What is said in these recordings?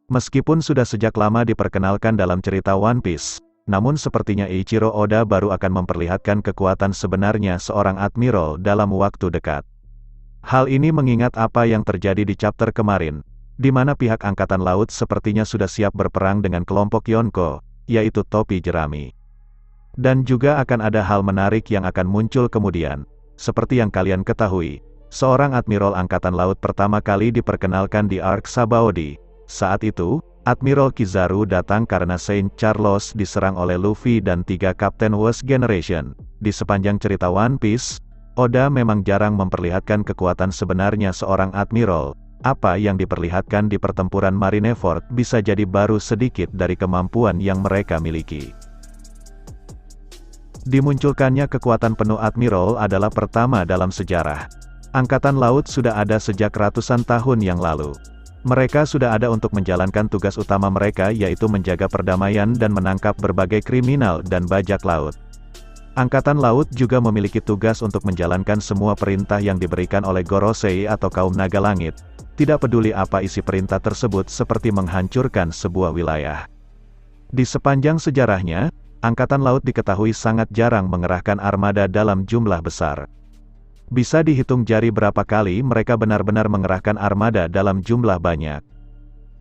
Meskipun sudah sejak lama diperkenalkan dalam cerita One Piece, namun sepertinya Eiichiro Oda baru akan memperlihatkan kekuatan sebenarnya seorang admiral dalam waktu dekat. Hal ini mengingat apa yang terjadi di chapter kemarin, di mana pihak Angkatan Laut sepertinya sudah siap berperang dengan kelompok Yonko, yaitu topi jerami. Dan juga akan ada hal menarik yang akan muncul kemudian. Seperti yang kalian ketahui, seorang Admiral Angkatan Laut pertama kali diperkenalkan di Arc Sabaody. Saat itu, Admiral Kizaru datang karena Saint Charles diserang oleh Luffy dan 3 Kapten Worst Generation. Di sepanjang cerita One Piece, Oda memang jarang memperlihatkan kekuatan sebenarnya seorang Admiral. Apa yang diperlihatkan di pertempuran Marineford bisa jadi baru sedikit dari kemampuan yang mereka miliki. Dimunculkannya kekuatan penuh Admiral adalah pertama dalam sejarah. Angkatan Laut sudah ada sejak ratusan tahun yang lalu. Mereka sudah ada untuk menjalankan tugas utama mereka yaitu menjaga perdamaian dan menangkap berbagai kriminal dan bajak laut. Angkatan Laut juga memiliki tugas untuk menjalankan semua perintah yang diberikan oleh Gorosei atau kaum naga langit. Tidak peduli apa isi perintah tersebut seperti menghancurkan sebuah wilayah. Di sepanjang sejarahnya, Angkatan Laut diketahui sangat jarang mengerahkan armada dalam jumlah besar. Bisa dihitung jari berapa kali mereka benar-benar mengerahkan armada dalam jumlah banyak.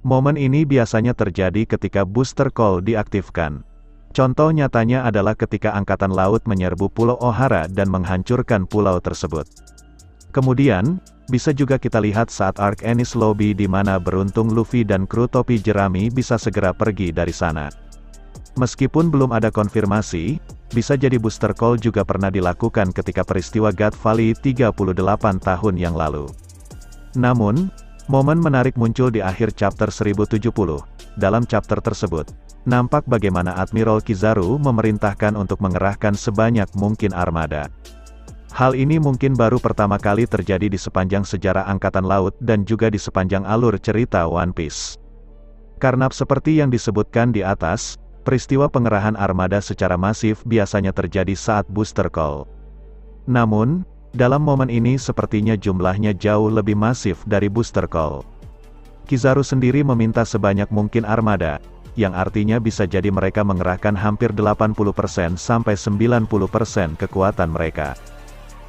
Momen ini biasanya terjadi ketika Booster Call diaktifkan. Contoh nyatanya adalah ketika Angkatan Laut menyerbu Pulau Ohara dan menghancurkan pulau tersebut. Kemudian, bisa juga kita lihat saat Arc Enies Lobby di mana beruntung Luffy dan kru topi jerami bisa segera pergi dari sana. Meskipun belum ada konfirmasi, bisa jadi Booster Call juga pernah dilakukan ketika peristiwa God Valley 38 tahun yang lalu. Namun, momen menarik muncul di akhir chapter 1070. Dalam chapter tersebut, nampak bagaimana Admiral Kizaru memerintahkan untuk mengerahkan sebanyak mungkin armada. Hal ini mungkin baru pertama kali terjadi di sepanjang sejarah Angkatan Laut dan juga di sepanjang alur cerita One Piece. Karena seperti yang disebutkan di atas, peristiwa pengerahan armada secara masif biasanya terjadi saat Booster Call. Namun, dalam momen ini sepertinya jumlahnya jauh lebih masif dari Booster Call. Kizaru sendiri meminta sebanyak mungkin armada, yang artinya bisa jadi mereka mengerahkan hampir 80% sampai 90% kekuatan mereka.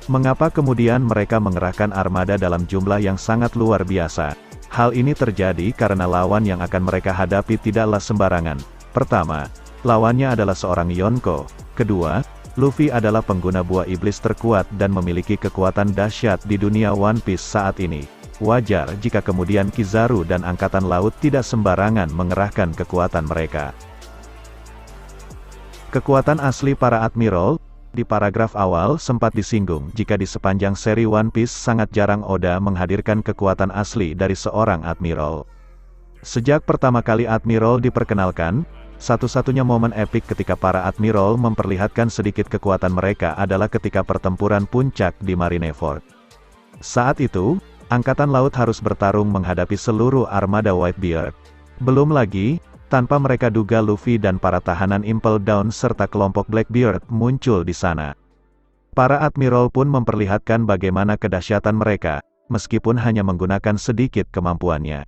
Mengapa kemudian mereka mengerahkan armada dalam jumlah yang sangat luar biasa? Hal ini terjadi karena lawan yang akan mereka hadapi tidaklah sembarangan. Pertama, lawannya adalah seorang Yonko. Kedua, Luffy adalah pengguna buah iblis terkuat dan memiliki kekuatan dahsyat di dunia One Piece saat ini. Wajar jika kemudian Kizaru dan Angkatan Laut tidak sembarangan mengerahkan kekuatan mereka. Kekuatan asli para Admiral, di paragraf awal sempat disinggung jika di sepanjang seri One Piece sangat jarang Oda menghadirkan kekuatan asli dari seorang Admiral. Sejak pertama kali Admiral diperkenalkan, satu-satunya momen epik ketika para Admiral memperlihatkan sedikit kekuatan mereka adalah ketika pertempuran puncak di Marineford. Saat itu, Angkatan Laut harus bertarung menghadapi seluruh armada Whitebeard. Belum lagi, tanpa mereka duga Luffy dan para tahanan Impel Down serta kelompok Blackbeard muncul di sana. Para Admiral pun memperlihatkan bagaimana kedahsyatan mereka, meskipun hanya menggunakan sedikit kemampuannya.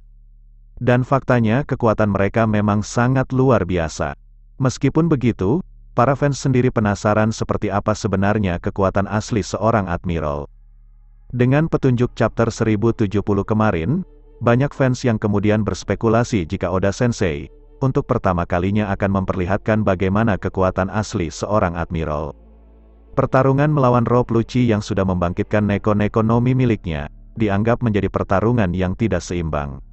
Dan faktanya kekuatan mereka memang sangat luar biasa. Meskipun begitu, para fans sendiri penasaran seperti apa sebenarnya kekuatan asli seorang Admiral. Dengan petunjuk chapter 1070 kemarin, banyak fans yang kemudian berspekulasi jika Oda Sensei, untuk pertama kalinya akan memperlihatkan bagaimana kekuatan asli seorang Admiral. Pertarungan melawan Rob Lucci yang sudah membangkitkan Neko-Neko no Mi miliknya, dianggap menjadi pertarungan yang tidak seimbang.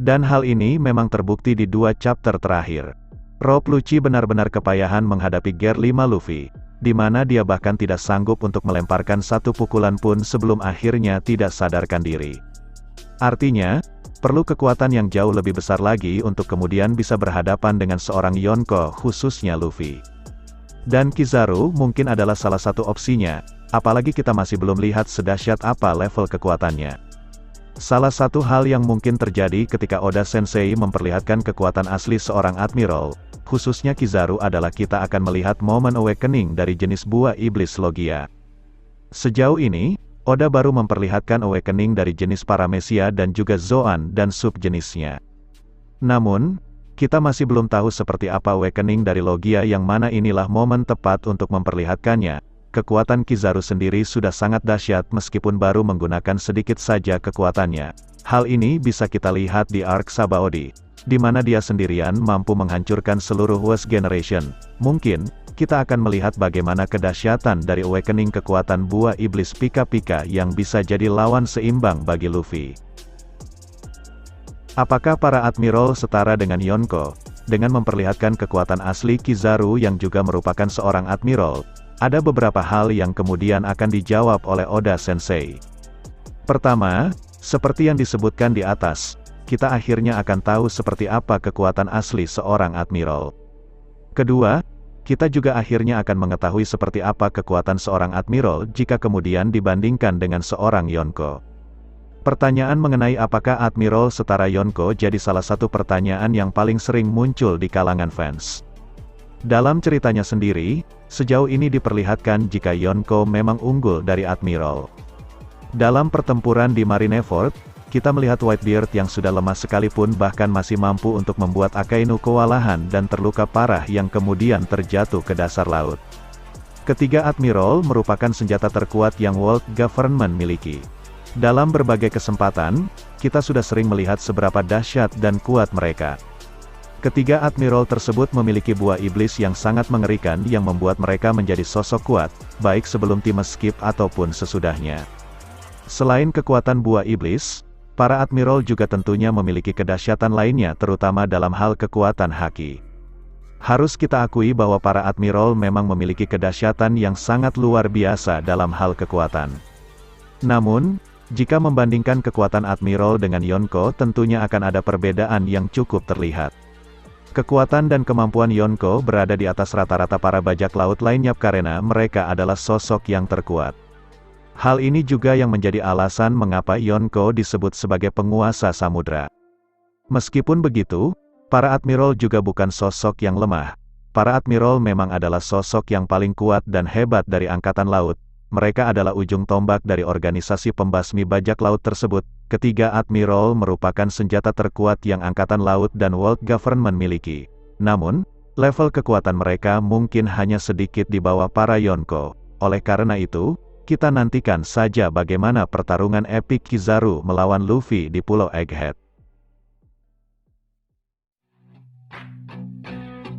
Dan hal ini memang terbukti di 2 chapter terakhir. Rob Lucci benar-benar kepayahan menghadapi Gear 5 Luffy, di mana dia bahkan tidak sanggup untuk melemparkan satu pukulan pun sebelum akhirnya tidak sadarkan diri. Artinya, perlu kekuatan yang jauh lebih besar lagi untuk kemudian bisa berhadapan dengan seorang Yonko khususnya Luffy. Dan Kizaru mungkin adalah salah satu opsinya, apalagi kita masih belum lihat sedahsyat apa level kekuatannya. Salah satu hal yang mungkin terjadi ketika Oda Sensei memperlihatkan kekuatan asli seorang Admiral, khususnya Kizaru adalah kita akan melihat momen awakening dari jenis buah iblis Logia. Sejauh ini, Oda baru memperlihatkan awakening dari jenis Paramecia dan juga Zoan dan subjenisnya. Namun, kita masih belum tahu seperti apa awakening dari Logia yang mana inilah momen tepat untuk memperlihatkannya. Kekuatan Kizaru sendiri sudah sangat dahsyat meskipun baru menggunakan sedikit saja kekuatannya. Hal ini bisa kita lihat di arc Sabaody, di mana dia sendirian mampu menghancurkan seluruh Worst Generation. Mungkin, kita akan melihat bagaimana kedahsyatan dari awakening kekuatan buah iblis Pika-Pika yang bisa jadi lawan seimbang bagi Luffy. Apakah para Admiral setara dengan Yonko? Dengan memperlihatkan kekuatan asli Kizaru yang juga merupakan seorang Admiral, ada beberapa hal yang kemudian akan dijawab oleh Oda Sensei. Pertama, seperti yang disebutkan di atas, kita akhirnya akan tahu seperti apa kekuatan asli seorang Admiral. Kedua, kita juga akhirnya akan mengetahui seperti apa kekuatan seorang Admiral jika kemudian dibandingkan dengan seorang Yonko. Pertanyaan mengenai apakah Admiral setara Yonko jadi salah satu pertanyaan yang paling sering muncul di kalangan fans. Dalam ceritanya sendiri, sejauh ini diperlihatkan jika Yonko memang unggul dari Admiral. Dalam pertempuran di Marineford, kita melihat Whitebeard yang sudah lemah sekalipun bahkan masih mampu untuk membuat Akainu kewalahan dan terluka parah yang kemudian terjatuh ke dasar laut. Ketiga Admiral merupakan senjata terkuat yang World Government miliki. Dalam berbagai kesempatan, kita sudah sering melihat seberapa dahsyat dan kuat mereka. Ketiga Admiral tersebut memiliki buah iblis yang sangat mengerikan yang membuat mereka menjadi sosok kuat, baik sebelum time skip ataupun sesudahnya. Selain kekuatan buah iblis, para Admiral juga tentunya memiliki kedahsyatan lainnya terutama dalam hal kekuatan haki. Harus kita akui bahwa para Admiral memang memiliki kedahsyatan yang sangat luar biasa dalam hal kekuatan. Namun, jika membandingkan kekuatan Admiral dengan Yonko tentunya akan ada perbedaan yang cukup terlihat. Kekuatan dan kemampuan Yonko berada di atas rata-rata para bajak laut lainnya karena mereka adalah sosok yang terkuat. Hal ini juga yang menjadi alasan mengapa Yonko disebut sebagai penguasa samudra. Meskipun begitu, para Admiral juga bukan sosok yang lemah. Para Admiral memang adalah sosok yang paling kuat dan hebat dari Angkatan Laut. Mereka adalah ujung tombak dari organisasi pembasmi bajak laut tersebut. Ketiga Admiral merupakan senjata terkuat yang Angkatan Laut dan World Government miliki. Namun, level kekuatan mereka mungkin hanya sedikit di bawah para Yonko. Oleh karena itu, kita nantikan saja bagaimana pertarungan epik Kizaru melawan Luffy di Pulau Egghead.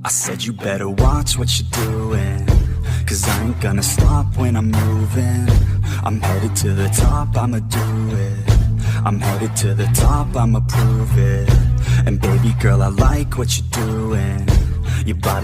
I said you better watch what you're doing, 'cause I ain't gonna stop when I'm moving. I'm headed to the top, I'ma do it. I'm headed to the top, I'ma prove it. And baby girl, I like what you're doing. Your body